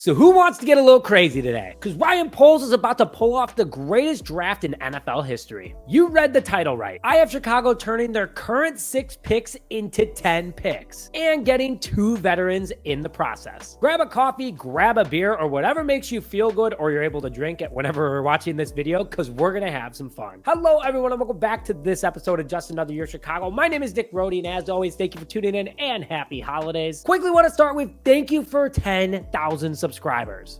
So who wants to get a little crazy today? Because Ryan Poles is about to pull off the greatest draft in NFL history. You read the title right. I have Chicago turning their current 6 picks into 10 picks and getting 2 veterans in the process. Grab a coffee, grab a beer, or whatever makes you feel good or you're able to drink it whenever we're watching this video, because we're going to have some fun. Hello, everyone, and welcome back to this episode of Just Another Year Chicago. My name is Nick Brody, and as always, thank you for tuning in and happy holidays. Quickly want to start with thank you for 10,000 subscribers.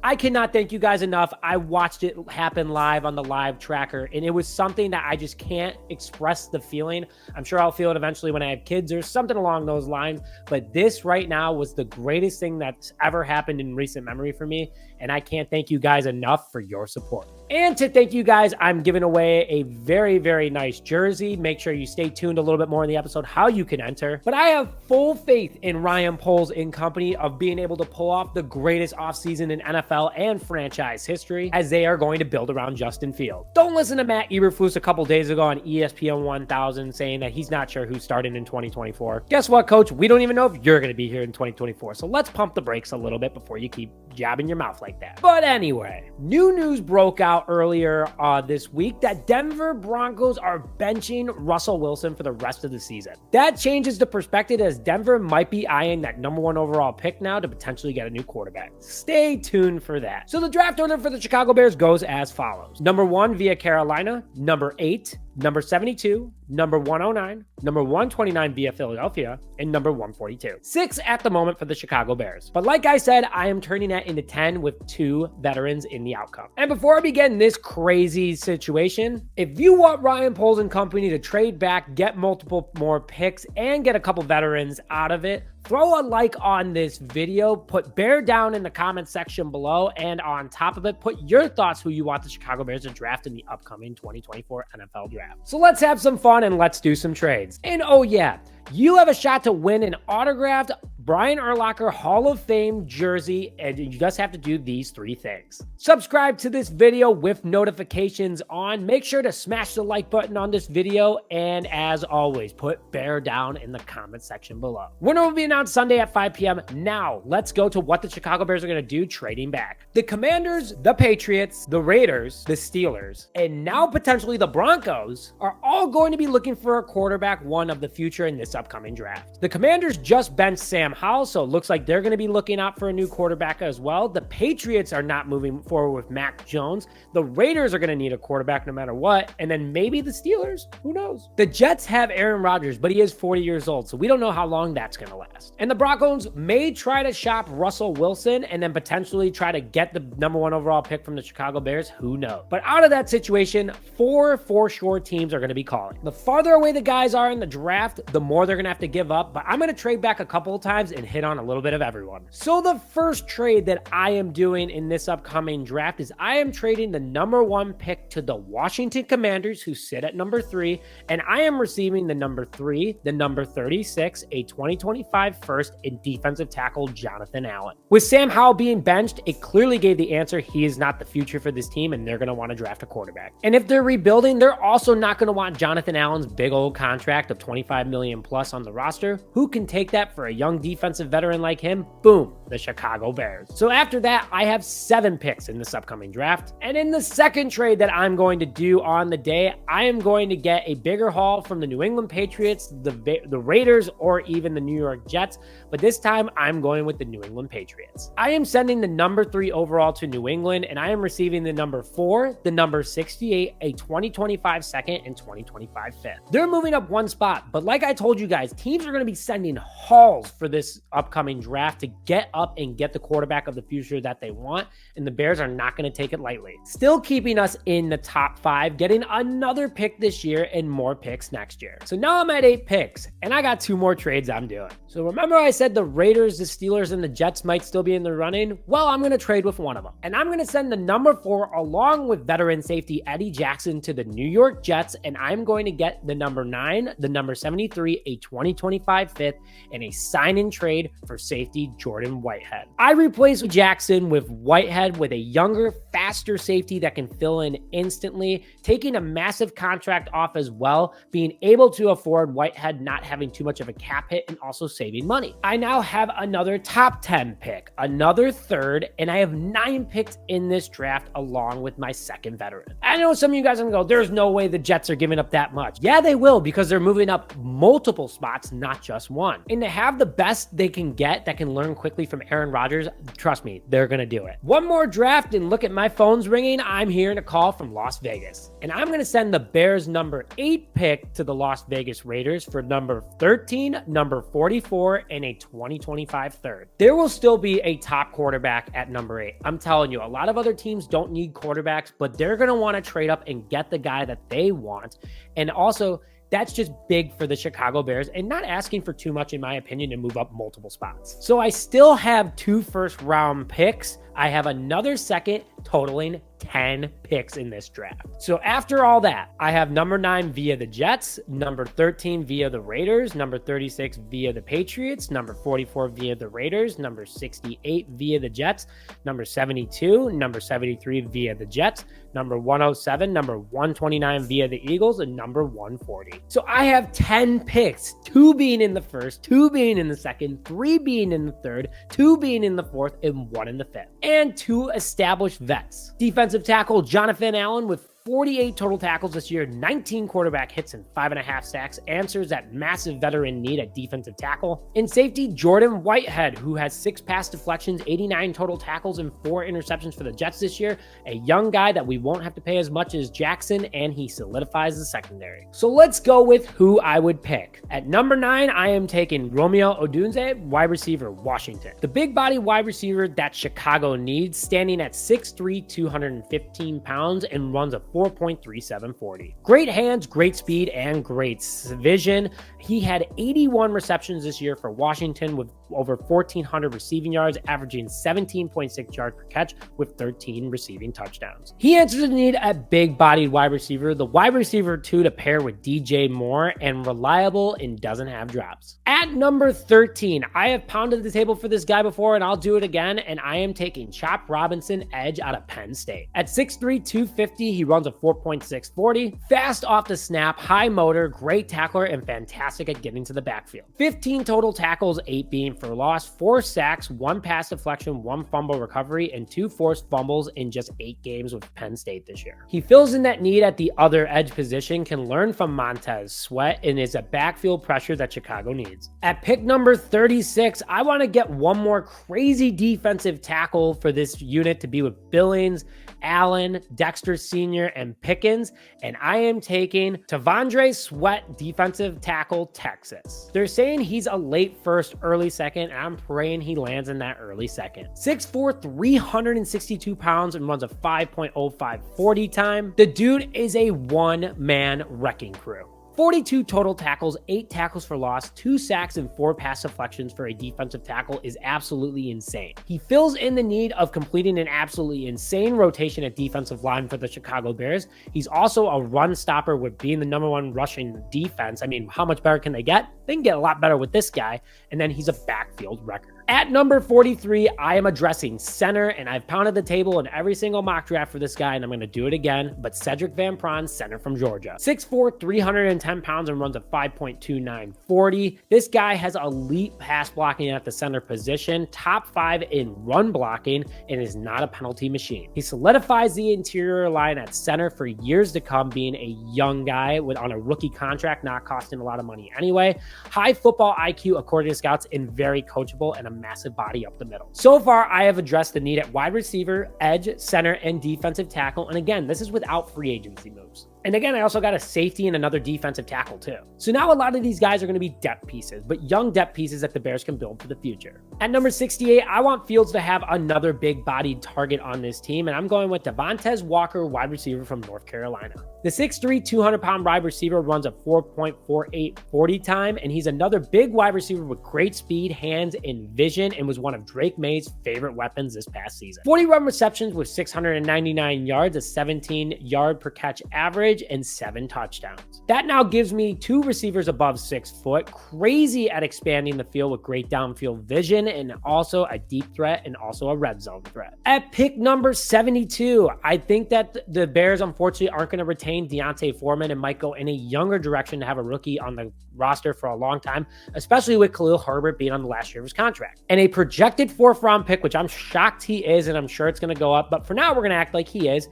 I cannot thank you guys enough. I watched it happen live on the live tracker, and it was something that I just can't express the feeling. I'm sure I'll feel it eventually when I have kids or something along those lines, but this right now was the greatest thing that's ever happened in recent memory for me, and I can't thank you guys enough for your support. And to thank you guys, I'm giving away a very, very nice jersey. Make sure you stay tuned a little bit more in the episode how you can enter. But I have full faith in Ryan Poles and company of being able to pull off the greatest offseason in NFL and franchise history, as they are going to build around Justin Fields. Don't listen to Matt Eberflus a couple days ago on ESPN 1000 saying that he's not sure who's starting in 2024. Guess what, coach? We don't even know if you're going to be here in 2024. So let's pump the brakes a little bit before you keep jabbing your mouth like that. But anyway, new news broke out earlier this week that Denver Broncos are benching Russell Wilson for the rest of the season. That changes the perspective, as Denver might be eyeing that #1 overall pick now to potentially get a new quarterback. Stay tuned for that. So the draft order for the Chicago Bears goes as follows. Number 1 via Carolina, number 8, number 72, number 109, number 129 via Philadelphia, and number 142. 6 at the moment for the Chicago Bears. But like I said, I am turning that into 10 with 2 veterans in the outcome. And before I begin this crazy situation, if you want Ryan Poles and company to trade back, get multiple more picks, and get a couple veterans out of it, throw a like on this video, put Bear down in the comment section below, and on top of it, put your thoughts who you want the Chicago Bears to draft in the upcoming 2024 NFL draft. So let's have some fun and let's do some trades. And oh yeah, you have a shot to win an autographed Brian Urlacher Hall of Fame jersey, and you just have to do these 3 things. Subscribe to this video with notifications on. Make sure to smash the like button on this video, and as always, put Bear down in the comment section below. Winner will be announced Sunday at 5 p.m. Now, let's go to what the Chicago Bears are going to do trading back. The Commanders, the Patriots, the Raiders, the Steelers, and now potentially the Broncos are all going to be looking for a quarterback one of the future in this upcoming draft. The Commanders just benched Sam Howell, so it looks like they're going to be looking out for a new quarterback as well. The Patriots are not moving forward with Mac Jones. The Raiders are going to need a quarterback no matter what. And then maybe the Steelers, who knows? The Jets have Aaron Rodgers, but he is 40 years old, so we don't know how long that's going to last. And the Broncos may try to shop Russell Wilson and then potentially try to get the #1 overall pick from the Chicago Bears, who knows? But out of that situation, 4 for sure teams are going to be calling. The farther away the guys are in the draft, the more they're going to have to give up, but I'm going to trade back a couple of times and hit on a little bit of everyone. So the first trade that I am doing in this upcoming draft is I am trading the #1 pick to the Washington Commanders, who sit at number 3, and I am receiving the number 3, the number 36, a 2025 first in defensive tackle Jonathan Allen. With Sam Howell being benched, it clearly gave the answer he is not the future for this team, and they're going to want to draft a quarterback. And if they're rebuilding, they're also not going to want Jonathan Allen's big old contract of $25 million plus on the roster. Who can take that for a young defensive veteran like him? Boom, the Chicago Bears. So after that, I have 7 picks in this upcoming draft. And in the second trade that I'm going to do on the day, I am going to get a bigger haul from the New England Patriots, the Raiders, or even the New York Jets. But this time, I'm going with the New England Patriots. I am sending the number 3 overall to New England, and I am receiving the number 4, the number 68, a 2025 second, and 2025 fifth. They're moving up 1 spot, but like I told you guys, teams are going to be sending hauls for this upcoming draft to get up and get the quarterback of the future that they want, and the Bears are not going to take it lightly. Still keeping us in the top 5, getting another pick this year and more picks next year. So now I'm at 8 picks, and I got 2 more trades I'm doing. So remember I said the Raiders, the Steelers, and the Jets might still be in the running? Well, I'm going to trade with one of them, and I'm going to send the number 4 along with veteran safety Eddie Jackson to the New York Jets, and I'm going to get the number 9, the number 73, a 2025 fifth, and a sign-in trade for safety Jordan Whitehead. I replaced Jackson with Whitehead with a younger faster safety that can fill in instantly, taking a massive contract off as well, being able to afford Whitehead not having too much of a cap hit, and also saving money. I now have another top 10 pick, another third, and I have 9 picks in this draft along with my second veteran. I know some of you guys are gonna go, there's no way the Jets are giving up that much. Yeah, they will, because they're moving up multiple spots, not just one. And to have the best they can get that can learn quickly from Aaron Rodgers, trust me, they're gonna do it. One more draft, and look at my phone's ringing. I'm hearing a call from Las Vegas. And I'm gonna send the Bears number 8 pick to the Las Vegas Raiders for number 13, number 44, and a 2025 third. There will still be a top quarterback at number 8. I'm telling you, a lot of other teams don't need quarterbacks, but they're gonna want to trade up and get the guy that they want. And also, that's just big for the Chicago Bears and not asking for too much, in my opinion, to move up multiple spots. So I still have 2 first-round picks. I have another second, totaling 10 picks in this draft. So after all that, I have number 9 via the Jets, number 13 via the Raiders, number 36 via the Patriots, number 44 via the Raiders, number 68 via the Jets, number 72, number 73 via the Jets, number 107, number 129 via the Eagles, and number 140. So I have 10 picks, 2 being in the first, 2 being in the second, 3 being in the third, 2 being in the fourth, and 1 in the fifth. And 2 established vets. Defensive tackle Jonathan Allen with 48 total tackles this year, 19 quarterback hits, and 5.5 sacks, answers that massive veteran need at defensive tackle. In safety, Jordan Whitehead, who has 6 pass deflections, 89 total tackles, and 4 interceptions for the Jets this year. A young guy that we won't have to pay as much as Jackson, and he solidifies the secondary. So let's go with who I would pick. At number 9, I am taking Romeo Odunze, wide receiver, Washington. The big body wide receiver that Chicago needs, standing at 6'3", 215 pounds, and runs a 4.3740. Great hands, great speed, and great vision. He had 81 receptions this year for Washington with over 1,400 receiving yards, averaging 17.6 yards per catch with 13 receiving touchdowns. He answers the need at big-bodied wide receiver, the wide receiver 2 to pair with DJ Moore, and reliable and doesn't have drops. At number 13, I have pounded the table for this guy before, and I'll do it again, and I am taking Chop Robinson, edge out of Penn State. At 6'3", 250, he runs a 4.640, fast off the snap, high motor, great tackler, and fantastic at getting to the backfield. 15 total tackles, 8 being for loss, 4 sacks, 1 pass deflection, 1 fumble recovery, and 2 forced fumbles in just 8 games with Penn State this year. He fills in that need at the other edge position, can learn from Montez Sweat, and is a backfield pressure that Chicago needs. At pick number 36, I want to get one more crazy defensive tackle for this unit to be with Billings, Allen, Dexter Sr., and Pickens, and I am taking T'Vondre Sweat, defensive tackle, Texas. They're saying he's a late first, early second, and I'm praying he lands in that early second. 6'4", 362 pounds, and runs a 5.05 40 time. The dude is a one-man wrecking crew. 42 total tackles, 8 tackles for loss, 2 sacks, and 4 pass deflections for a defensive tackle is absolutely insane. He fills in the need of completing an absolutely insane rotation at defensive line for the Chicago Bears. He's also a run stopper with being the #1 rushing defense. I mean, how much better can they get? They can get a lot better with this guy. And then he's a backfield wrecker. At number 43, I am addressing center, and I've pounded the table in every single mock draft for this guy, and I'm going to do it again, but Cedric Van Pran, center from Georgia. 6'4", 310 pounds, and runs a 5.29 40. This guy has elite pass blocking at the center position, top 5 in run blocking, and is not a penalty machine. He solidifies the interior line at center for years to come, being a young guy on a rookie contract, not costing a lot of money anyway. High football IQ according to scouts, and very coachable, and a massive body up the middle. So far, I have addressed the need at wide receiver, edge, center, and defensive tackle. And again, this is without free agency moves. And again, I also got a safety and another defensive tackle too. So now a lot of these guys are going to be depth pieces, but young depth pieces that the Bears can build for the future. At number 68, I want Fields to have another big-bodied target on this team, and I'm going with Devontae Walker, wide receiver from North Carolina. The 6'3", 200-pound wide receiver runs a 4.48 40 time, and he's another big wide receiver with great speed, hands, and vision, and was one of Drake May's favorite weapons this past season. 40 run receptions with 699 yards, a 17-yard per catch average, average and 7 touchdowns. That now gives me 2 receivers above 6 foot, crazy at expanding the field with great downfield vision and also a deep threat and also a red zone threat. At pick number 72, I think that the Bears unfortunately aren't going to retain D'Onta Foreman and might go in a younger direction to have a rookie on the roster for a long time, especially with Khalil Herbert being on the last year of his contract. And a projected 4th round pick, which I'm shocked he is, and I'm sure it's going to go up, but for now we're going to act like he is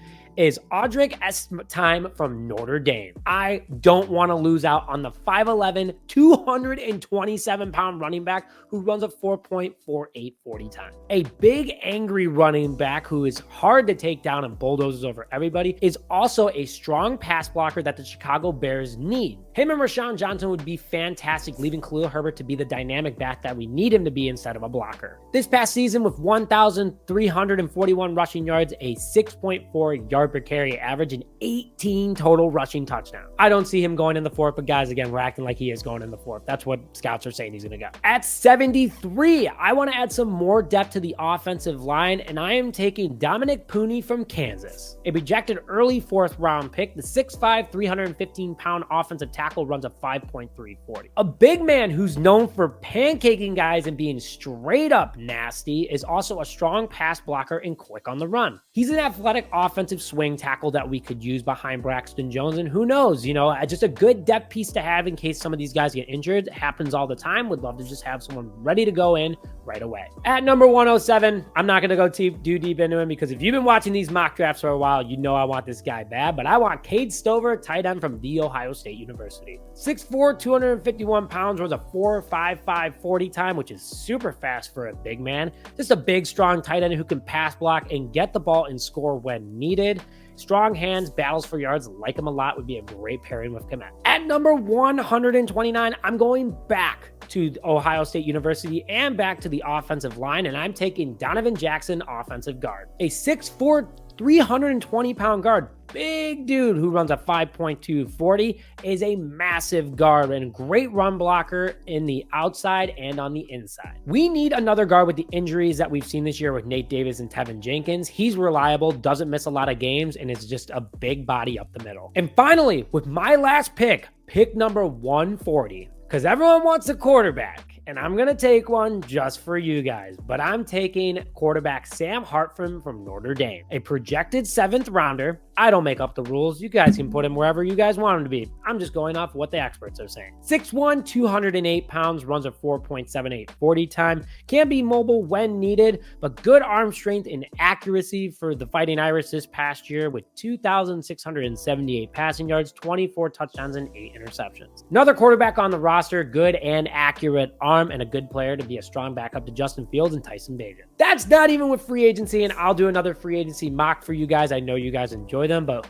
Audric Estime from Notre Dame. I don't want to lose out on the 5'11", 227-pound running back who runs a 4.48 40 time. A big, angry running back who is hard to take down and bulldozes over everybody, is also a strong pass blocker that the Chicago Bears need. Him and Rashawn Johnson would be fantastic, leaving Khalil Herbert to be the dynamic back that we need him to be instead of a blocker. This past season, with 1,341 rushing yards, a 6.4 yard per carry average, and 18 total rushing touchdowns. I don't see him going in the 4th, but guys, again, we're acting like he is going in the 4th. That's what scouts are saying he's going to go. At 73, I want to add some more depth to the offensive line, and I am taking Dominic Pooney from Kansas. A projected early 4th round pick, the 6'5", 315-pound offensive tackle runs a 5.340. A big man who's known for pancaking guys and being straight up nasty, is also a strong pass blocker and quick on the run. He's an athletic offensive swing tackle that we could use behind Braxton Jones, and who knows, just a good depth piece to have in case some of these guys get injured. It happens all the time. Would love to just have someone ready to go in right away. At number 107, I'm not going to go too deep into him because if you've been watching these mock drafts for a while, you know I want this guy bad, but I want Cade Stover, tight end from The Ohio State University. 6'4", 251 pounds, runs a 4.55 40 time, which is super fast for a big man. Just a big, strong tight end who can pass block and get the ball and score when needed. Strong hands, battles for yards, like him a lot, would be a great pairing with Kmet. At number 129, I'm going back to Ohio State University and back to the offensive line, and I'm taking Donovan Jackson, offensive guard. A 6'4", 320-pound guard, big dude who runs a 5.2 40, is a massive guard and great run blocker in the outside and on the inside. We need another guard with the injuries that we've seen this year with Nate Davis and Tevin Jenkins. He's reliable, doesn't miss a lot of games, and is just a big body up the middle. And finally, with my last pick number 140, because everyone wants a quarterback, and I'm going to take one just for you guys, but I'm taking quarterback Sam Hartman from Notre Dame, a projected 7th rounder. I don't make up the rules. You guys can put him wherever you guys want him to be. I'm just going off what the experts are saying. 6'1", 208 pounds, runs a 4.78 40 time, can be mobile when needed, but good arm strength and accuracy for the Fighting Irish this past year with 2,678 passing yards, 24 touchdowns, and 8 interceptions. Another quarterback on the roster, good and accurate arm, and a good player to be a strong backup to Justin Fields and Tyson Bagent. That's not even with free agency, and I'll do another free agency mock for you guys. I know you guys enjoy them, but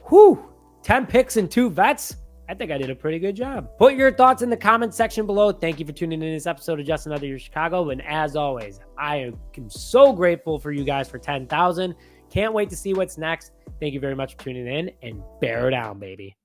10 picks and 2 vets. I think I did a pretty good job. Put your thoughts in the comment section below. Thank you for tuning in this episode of Just Another Year Chicago. And as always, I am so grateful for you guys for 10,000. Can't wait to see what's next. Thank you very much for tuning in, and bear down, baby.